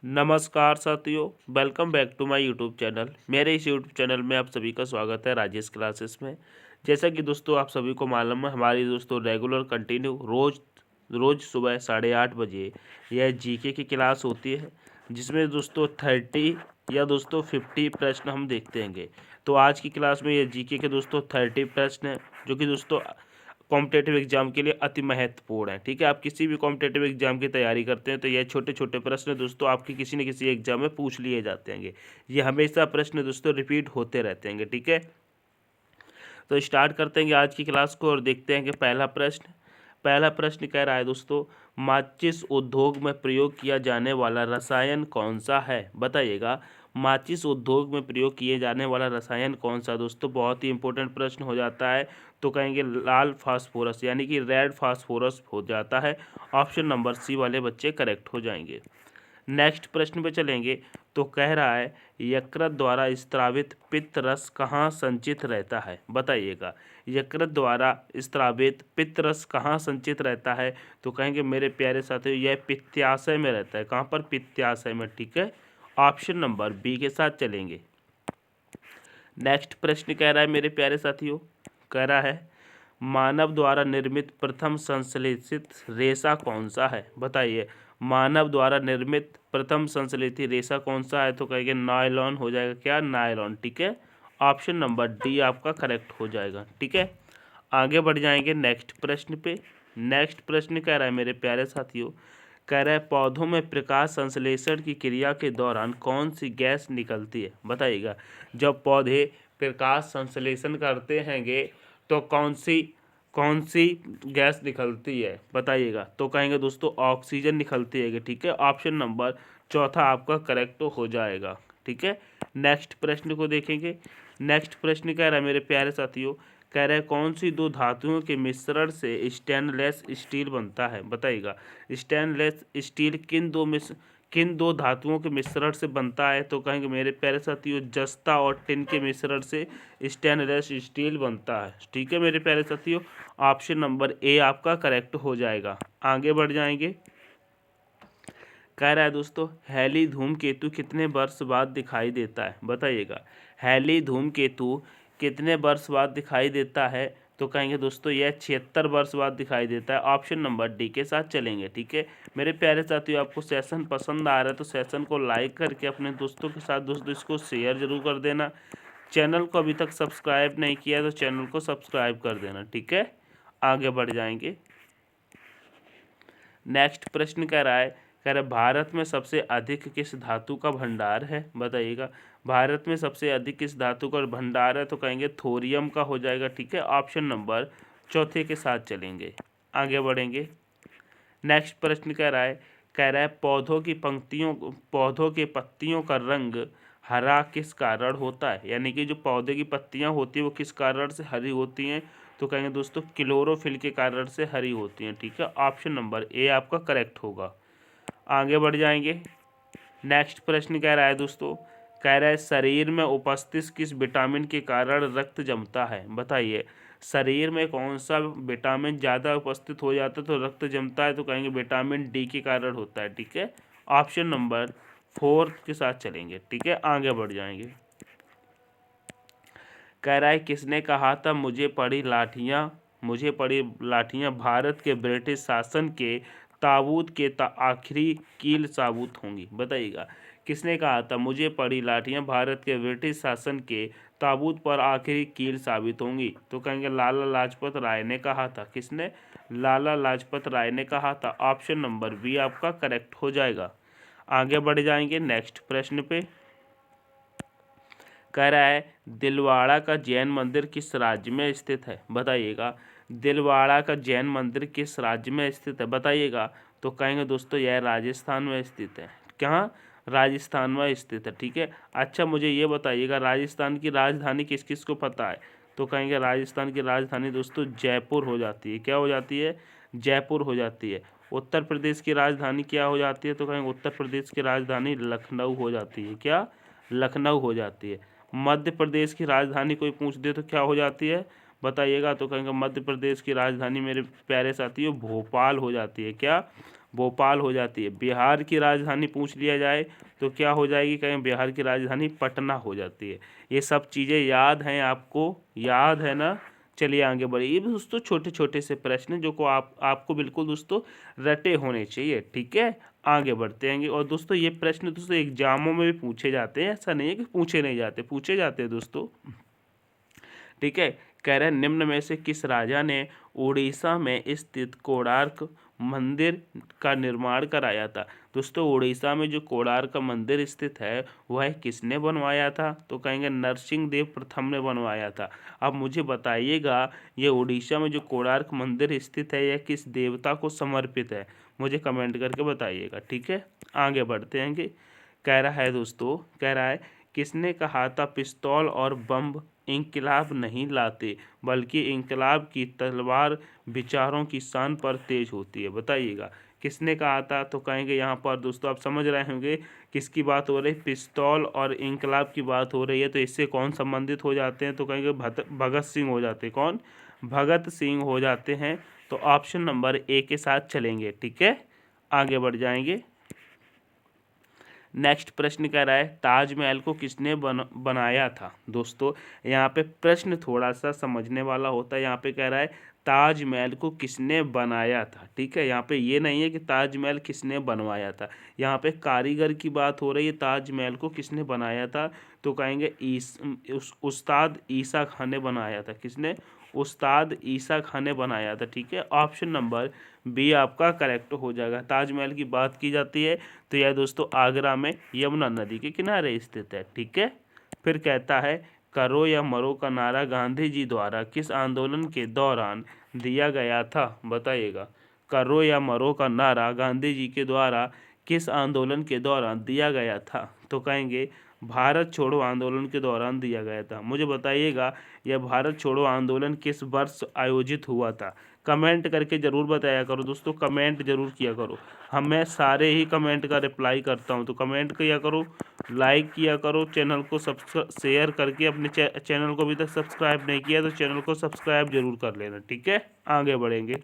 नमस्कार साथियों, welcome back to my YouTube channel. मेरे इस यूट्यूब चैनल में आप सभी का स्वागत है राजेश क्लासेस में। जैसा कि दोस्तों आप सभी को मालूम है, हमारी दोस्तों रेगुलर कंटिन्यू रोज़ सुबह 8:30 बजे यह जीके की क्लास होती है, जिसमें दोस्तों 30 या दोस्तों 50 प्रश्न हम देखते हैंगे। तो आज की क्लास में यह जीके के दोस्तों 30 प्रश्न हैं, जो कि दोस्तों कॉम्पिटेटिव एग्जाम के लिए अति महत्वपूर्ण है। ठीक है, आप किसी भी कॉम्पिटेटिव एग्जाम की तैयारी करते हैं तो ये छोटे छोटे प्रश्न दोस्तों आपके किसी न किसी एग्जाम में पूछ लिए जाते हैं। ये हमेशा प्रश्न दोस्तों रिपीट होते रहते हैं। ठीक है, तो स्टार्ट करते हैं आज की क्लास को और देखते हैं कि पहला प्रश्न कह रहा है दोस्तों, माचिस उद्योग में प्रयोग किया जाने वाला रसायन कौन सा है? बताइएगा, माचिस उद्योग में प्रयोग किए जाने वाला रसायन कौन सा? दोस्तों बहुत ही इंपॉर्टेंट प्रश्न हो जाता है, तो कहेंगे लाल फास्फोरस, यानी कि रेड फास्फोरस हो जाता है। ऑप्शन नंबर सी वाले बच्चे करेक्ट हो जाएंगे। नेक्स्ट प्रश्न पे चलेंगे, तो कह रहा है यकृत द्वारा स्त्रावित पित्त रस कहाँ संचित रहता है? बताइएगा, यकृत द्वारा स्त्रावित पित्त रस कहाँ संचित रहता है? तो कहेंगे मेरे प्यारे साथियों, यह पित्ताशय में रहता है। कहाँ पर? पित्ताशय में। ठीक है, ऑप्शन नंबर बी के साथ चलेंगे। नेक्स्ट प्रश्न कह रहा है मेरे प्यारे साथियों, कह रहा है मानव द्वारा निर्मित प्रथम संश्लेषित रेशा कौन सा है? बताइए, मानव द्वारा निर्मित प्रथम संश्लेषित रेशा कौन सा है? तो कहेंगे नायलॉन हो जाएगा। क्या? नायलॉन। ठीक है, ऑप्शन नंबर डी आपका करेक्ट हो जाएगा। ठीक है, आगे बढ़ जाएंगे नेक्स्ट प्रश्न पे। नेक्स्ट प्रश्न कह रहा है मेरे प्यारे साथियों, कह रहा है पौधों में प्रकाश संश्लेषण की क्रिया के दौरान कौन सी गैस निकलती है? बताइएगा, जब पौधे प्रकाश संश्लेषण करते हैंगे तो कौन सी गैस निकलती है? बताइएगा, तो कहेंगे दोस्तों ऑक्सीजन निकलती है। ठीक है, ऑप्शन नंबर चौथा आपका करेक्ट हो जाएगा। ठीक है, नेक्स्ट प्रश्न को देखेंगे। नेक्स्ट प्रश्न कह रहा है मेरे प्यारे साथियों, कह रहा है कौन सी दो धातुओं के मिश्रण से स्टेनलेस स्टील बनता है? बताइएगा, स्टेनलेस स्टील किन दो धातुओं के मिश्रण से बनता है? तो कहेंगे मेरे प्यारे साथियों जस्ता और टिन के मिश्रण से स्टेनलेस स्टील बनता है। ठीक है मेरे प्यारे साथियों, ऑप्शन नंबर ए आपका करेक्ट हो जाएगा। आगे बढ़ जाएंगे। कह रहा है दोस्तों हैली धूमकेतु कितने वर्ष बाद दिखाई देता है? बताइएगा, हैली धूमकेतु कितने वर्ष बाद दिखाई देता है? तो कहेंगे दोस्तों यह 76 वर्ष बाद दिखाई देता है। ऑप्शन नंबर डी के साथ चलेंगे। ठीक है मेरे प्यारे साथियों, आपको सेशन पसंद आ रहा है तो सेशन को लाइक करके अपने दोस्तों के साथ दोस्तों इसको शेयर जरूर कर देना। चैनल को अभी तक सब्सक्राइब नहीं किया है तो चैनल को सब्सक्राइब कर देना। ठीक है, आगे बढ़ जाएंगे। नेक्स्ट प्रश्न कह रहा है, भारत में सबसे अधिक किस धातु का भंडार है? बताइएगा, भारत में सबसे अधिक किस धातु का भंडार है? तो कहेंगे थोरियम का हो जाएगा। ठीक है, ऑप्शन नंबर चौथे के साथ चलेंगे। आगे बढ़ेंगे। नेक्स्ट प्रश्न कह रहा है पौधों के पत्तियों का रंग हरा किस कारण होता है? यानी कि जो पौधे की पत्तियां होती है वो किस कारण से हरी होती हैं? तो कहेंगे दोस्तों क्लोरोफिल के कारण से हरी होती हैं। ठीक है, ऑप्शन नंबर ए आपका करेक्ट होगा। आगे बढ़ जाएंगे। नेक्स्ट प्रश्न कह रहा है दोस्तों, कह रहा है शरीर में उपस्थित किस विटामिन के कारण रक्त जमता है? बताइए, शरीर में कौन सा विटामिन ज़्यादा उपस्थित हो जाता है तो रक्त जमता है? तो कहेंगे विटामिन डी के कारण होता है। ठीक है, ऑप्शन नंबर 4 के साथ चलेंगे। ठीक है, आगे बढ़ जाएंगे। कह रहा है किसने कहा था मुझे पड़ी लाठियाँ भारत के ब्रिटिश शासन के ताबूत के आखिरी कील साबुत होंगी? बताइएगा, किसने कहा था मुझे पड़ी लाठियाँ भारत के ब्रिटिश शासन के ताबूत पर आखिरी कील साबित होंगी? तो कहेंगे लाला लाजपत राय ने कहा था। किसने? लाला लाजपत राय ने कहा था। ऑप्शन नंबर बी आपका करेक्ट हो जाएगा। आगे बढ़ जाएंगे नेक्स्ट प्रश्न पे। कह रहा है दिलवाड़ा का जैन मंदिर किस राज्य में स्थित है? बताइएगा, दिलवाड़ा का जैन मंदिर किस राज्य में स्थित है? बताइएगा, तो कहेंगे दोस्तों यह राजस्थान में स्थित है। कहाँ? राजस्थान में स्थित है। ठीक है, अच्छा मुझे ये बताइएगा राजस्थान की राजधानी किस किस को पता है? तो कहेंगे राजस्थान की राजधानी दोस्तों जयपुर हो जाती है। क्या हो जाती है? जयपुर हो जाती है। उत्तर प्रदेश की राजधानी क्या हो जाती है? तो कहेंगे उत्तर प्रदेश की राजधानी लखनऊ हो जाती है। क्या? लखनऊ हो जाती है। मध्य प्रदेश की राजधानी कोई पूछ दे तो क्या हो जाती है? बताइएगा, तो कहेंगे मध्य प्रदेश की राजधानी मेरे प्यारे साथियों भोपाल हो जाती है। क्या? भोपाल हो जाती है। बिहार की राजधानी पूछ लिया जाए तो क्या हो जाएगी, कहें बिहार की राजधानी पटना हो जाती है। ये सब चीज़ें याद हैं आपको, याद है ना। चलिए आगे बढ़िए। ये भी दोस्तों छोटे छोटे से प्रश्न जो को आपको बिल्कुल दोस्तों रटे होने चाहिए, ठीक है। आगे बढ़ते हैं और दोस्तों ये प्रश्न दोस्तों एग्जामों में भी पूछे जाते हैं, ऐसा नहीं है कि पूछे नहीं जाते, पूछे जाते हैं दोस्तों, ठीक है। कह रहे हैं निम्न में से किस राजा ने उड़ीसा में स्थित कोणार्क मंदिर का निर्माण कराया था। दोस्तों उड़ीसा में जो कोणार्क मंदिर स्थित है वह किसने बनवाया था, तो कहेंगे नरसिंह देव प्रथम ने बनवाया था। अब मुझे बताइएगा ये उड़ीसा में जो कोणार्क मंदिर स्थित है यह किस देवता को समर्पित है, मुझे कमेंट करके बताइएगा, ठीक है। आगे बढ़ते हैं कि कह रहा है दोस्तों, कह रहा है किसने कहा था पिस्तौल और बम इंकलाब नहीं लाते बल्कि इंकलाब की तलवार विचारों की शान पर तेज होती है, बताइएगा किसने कहा था। तो कहेंगे यहाँ पर दोस्तों आप समझ रहे होंगे किसकी बात हो रही है, पिस्तौल और इंकलाब की बात हो रही है। तो इससे कौन संबंधित हो जाते हैं, तो कहेंगे भगत सिंह हो जाते हैं। कौन, भगत सिंह हो जाते हैं। तो ऑप्शन नंबर ए के साथ चलेंगे, ठीक है। आगे बढ़ जाएंगे। नेक्स्ट प्रश्न कह रहा है ताजमहल को किसने बनाया था। दोस्तों यहाँ पे प्रश्न थोड़ा सा समझने वाला होता है। यहाँ पे कह रहा है ताजमहल को किसने बनाया था, ठीक है। यहाँ पे ये नहीं है कि ताजमहल किसने बनवाया था, यहाँ पे कारीगर की बात हो रही है। ताजमहल को किसने बनाया था, तो कहेंगे उस्ताद ईसा खान ने बनाया था। किसने, उस्ताद ईसा खान ने बनाया था, ठीक है। ऑप्शन नंबर बी आपका करेक्ट हो जाएगा। ताजमहल की बात की जाती है तो यह दोस्तों आगरा में यमुना नदी के किनारे स्थित है, ठीक है। फिर कहता है करो या मरो का नारा गांधी जी द्वारा किस आंदोलन के दौरान दिया गया था, बताइएगा। करो या मरो का नारा गांधी जी के द्वारा किस आंदोलन के दौरान दिया गया था, तो कहेंगे भारत छोड़ो आंदोलन के दौरान दिया गया था। मुझे बताइएगा यह भारत छोड़ो आंदोलन किस वर्ष आयोजित हुआ था। कमेंट करके ज़रूर बताया करो दोस्तों, कमेंट जरूर किया करो। मैं सारे ही कमेंट का रिप्लाई करता हूं, तो कमेंट किया करो, लाइक किया करो, चैनल को शेयर करके अपने चैनल को अभी तक सब्सक्राइब नहीं किया तो चैनल को सब्सक्राइब जरूर कर लेना, ठीक है। आगे बढ़ेंगे।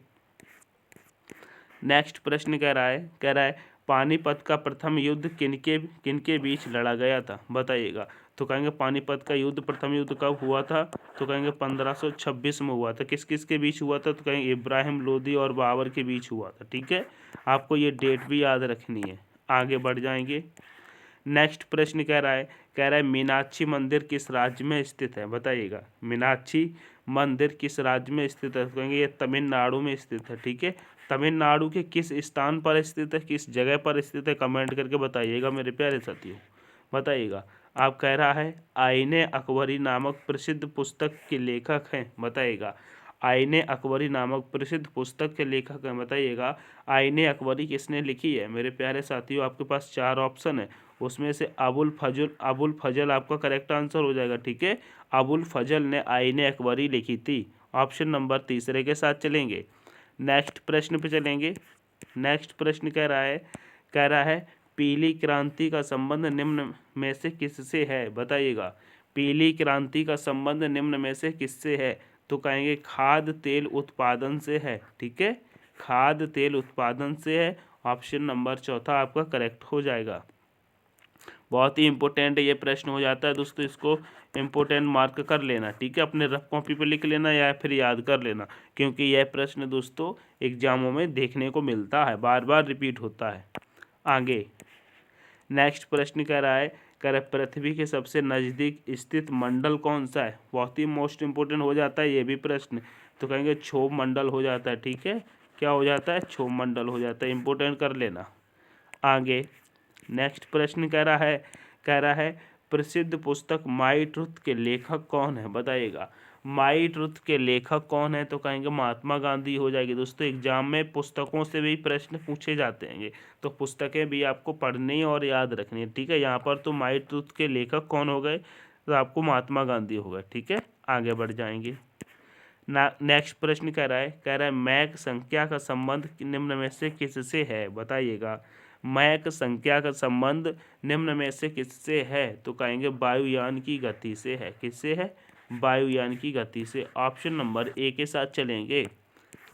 नेक्स्ट प्रश्न कह रहा है पानीपत का प्रथम युद्ध किनके किनके बीच लड़ा गया था, बताइएगा। तो कहेंगे पानीपत का युद्ध, प्रथम युद्ध कब हुआ था, तो कहेंगे 1526 में हुआ था। किस किस के बीच हुआ था, तो कहेंगे इब्राहिम लोदी और बाबर के बीच हुआ था, ठीक है। आपको ये डेट भी याद रखनी है। आगे बढ़ जाएंगे। नेक्स्ट प्रश्न कह रहा है मीनाक्षी मंदिर किस राज्य में स्थित है, बताइएगा। मीनाक्षी मंदिर किस राज्य में स्थित है, तो कहेंगे ये तमिलनाडु में स्थित है, ठीक है। तमिलनाडु के किस स्थान पर स्थित है, किस जगह पर स्थित है, कमेंट करके बताइएगा मेरे प्यारे साथियों, बताइएगा। आप कह रहा है आईने अकबरी नामक प्रसिद्ध पुस्तक के लेखक हैं, बताइएगा। आईने अकबरी नामक प्रसिद्ध पुस्तक के लेखक हैं, बताइएगा। आईने अकबरी किसने लिखी है, मेरे प्यारे साथियों आपके पास 4 ऑप्शन है, उसमें से अबुल फजल आपका करेक्ट आंसर हो जाएगा, ठीक है। अबुल फजल ने आईने अकबरी लिखी थी। ऑप्शन नंबर तीसरे के साथ चलेंगे। नेक्स्ट प्रश्न पे चलेंगे। नेक्स्ट प्रश्न कह रहा है पीली क्रांति का संबंध निम्न में से किससे है, बताइएगा। पीली क्रांति का संबंध निम्न में से किससे है, तो कहेंगे खाद्य तेल उत्पादन से है, ठीक है। खाद्य तेल उत्पादन से है। ऑप्शन नंबर चौथा आपका करेक्ट हो जाएगा। बहुत ही इंपॉर्टेंट ये प्रश्न हो जाता है दोस्तों, इसको इम्पोर्टेंट मार्क कर लेना, ठीक है। अपने रफ कॉपी पर लिख लेना या फिर याद कर लेना, क्योंकि यह प्रश्न दोस्तों एग्जामों में देखने को मिलता है, बार बार रिपीट होता है। आगे नेक्स्ट प्रश्न कह रहा है पृथ्वी के सबसे नज़दीक स्थित मंडल कौन सा है, बहुत ही मोस्ट इंपोर्टेंट हो जाता है ये भी प्रश्न। तो कहेंगे क्षोभ मंडल हो जाता है, ठीक है। क्या हो जाता है, क्षोभ मंडल हो जाता है, इंपोर्टेंट कर लेना। आगे नेक्स्ट प्रश्न कह रहा है प्रसिद्ध पुस्तक माई ट्रुथ के लेखक कौन है, बताइएगा। माई ट्रुथ के लेखक कौन है, तो कहेंगे महात्मा गांधी हो जाएगी। दोस्तों एग्जाम में पुस्तकों से भी प्रश्न पूछे जाते हैं, तो पुस्तकें भी आपको पढ़नी और याद रखनी है, ठीक है। यहाँ पर तो माई ट्रुथ के लेखक कौन हो गए, तो आपको महात्मा गांधी हो गए, ठीक है। आगे बढ़ जाएंगे। नेक्स्ट प्रश्न कह रहा है मैक संख्या का संबंध निम्न में से किससे है, बताइएगा। मैक संख्या का संबंध निम्न में से किससे है, तो कहेंगे वायुयान की गति से है। किससे है, वायुयान की गति से। ऑप्शन नंबर ए के साथ चलेंगे।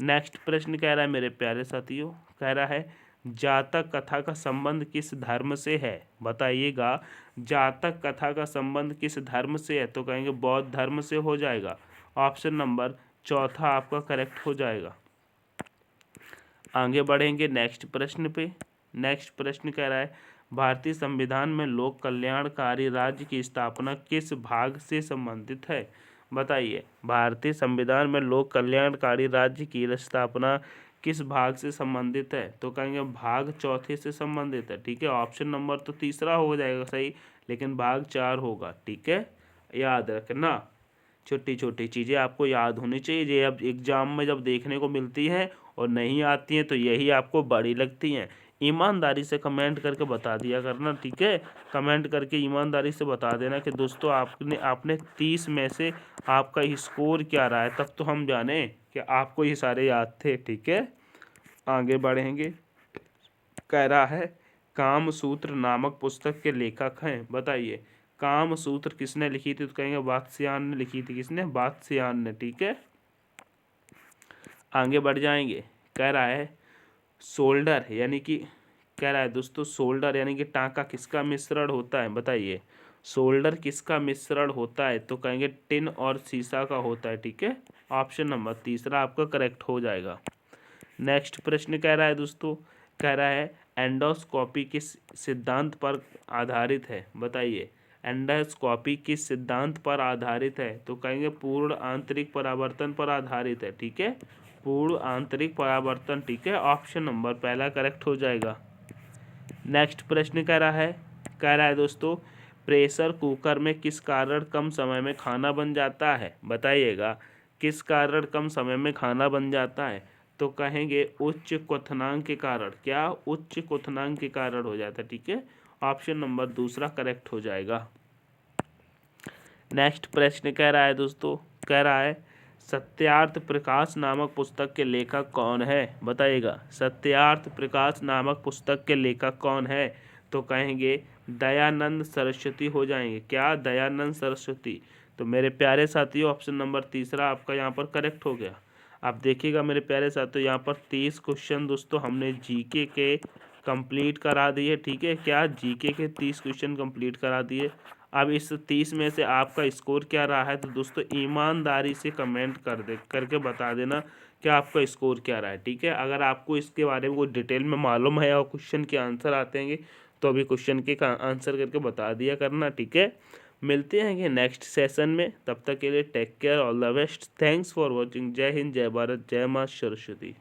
नेक्स्ट प्रश्न कह रहा है मेरे प्यारे साथियों, कह रहा है जातक कथा का संबंध किस धर्म से है? बताइएगा, जातक कथा का संबंध किस धर्म से है? तो कहेंगे बौद्ध धर्म से हो जाएगा। ऑप्शन नंबर चौथा आपका करेक्ट हो जाएगा। आगे बढ़ेंगे नेक्स्ट प्रश्न पे। नेक्स्ट प्रश्न कह रहा है, भारतीय संविधान में लोक कल्याणकारी राज्य की स्थापना किस भाग से संबंधित है? बताइए, भारतीय संविधान में लोक कल्याणकारी राज्य की स्थापना किस भाग से संबंधित है? तो कहेंगे भाग चौथे से संबंधित है। ठीक है, ऑप्शन नंबर तो तीसरा हो जाएगा सही, लेकिन भाग 4 होगा। ठीक है, याद रखना, छोटी छोटी चीज़ें आपको याद होनी चाहिए। ये अब एग्जाम में जब देखने को मिलती हैं और नहीं आती हैं तो यही आपको बड़ी लगती हैं। ईमानदारी से कमेंट करके बता दिया करना। ठीक है, कमेंट करके ईमानदारी से बता देना कि दोस्तों आपने 30 में से आपका स्कोर क्या रहा है, तब तो हम जाने कि आपको ये सारे याद थे। ठीक है, आगे बढ़ेंगे। कह रहा है, कामसूत्र नामक पुस्तक के लेखक हैं। बताइए, कामसूत्र किसने लिखी थी? तो कहेंगे वात्स्यायन ने लिखी थी। किसने? वात्स्यायन ने। ठीक है, आगे बढ़ जाएंगे। कह रहा है, शोल्डर यानी कि कह रहा है दोस्तों, शोल्डर यानी कि टाँका किसका मिश्रण होता है? बताइए, शोल्डर किसका मिश्रण होता है? तो कहेंगे टिन और सीसा का होता है। ठीक है, ऑप्शन नंबर तीसरा आपका करेक्ट हो जाएगा। नेक्स्ट प्रश्न कह रहा है दोस्तों, कह रहा है एंडोस्कोपी किस सिद्धांत पर आधारित है? बताइए, एंडोस्कोपी किस सिद्धांत पर आधारित है? तो कहेंगे पूर्ण आंतरिक परावर्तन पर आधारित है। ठीक है, पूर्ण आंतरिक परावर्तन। ठीक है, ऑप्शन नंबर पहला करेक्ट हो जाएगा। नेक्स्ट प्रश्न कह रहा है दोस्तों, प्रेशर कुकर में किस कारण कम समय में खाना बन जाता है? बताइएगा, किस कारण कम समय में खाना बन जाता है? तो कहेंगे उच्च क्वथनांक के कारण। क्या? उच्च क्वथनांक के कारण हो जाता है। ठीक है, ऑप्शन नंबर दूसरा करेक्ट हो जाएगा। नेक्स्ट प्रश्न कह रहा है दोस्तों, कह रहा है सत्यार्थ प्रकाश नामक पुस्तक के लेखक कौन है? बताइएगा, सत्यार्थ प्रकाश नामक पुस्तक के लेखक कौन है? तो कहेंगे दयानंद सरस्वती हो जाएंगे। क्या? दयानंद सरस्वती। तो मेरे प्यारे साथियों, ऑप्शन नंबर तीसरा आपका यहाँ पर करेक्ट हो गया। आप देखिएगा मेरे प्यारे साथियों, यहाँ पर 30 क्वेश्चन दोस्तों हमने जीके के कंप्लीट करा दिए। ठीक है, क्या? जीके के 30 क्वेश्चन कंप्लीट करा दिए। अब इस 30 में से आपका स्कोर क्या रहा है? तो दोस्तों ईमानदारी से कमेंट करके बता देना कि आपका स्कोर क्या रहा है। ठीक है, अगर आपको इसके बारे में कोई डिटेल में मालूम है और क्वेश्चन के आंसर आते हैं तो अभी क्वेश्चन के आंसर करके बता दिया करना। ठीक है, मिलते हैं कि नेक्स्ट सेशन में, तब तक के लिए take care, all the best, thanks for watching. जय हिंद, जय भारत, जय माँ सरस्वती।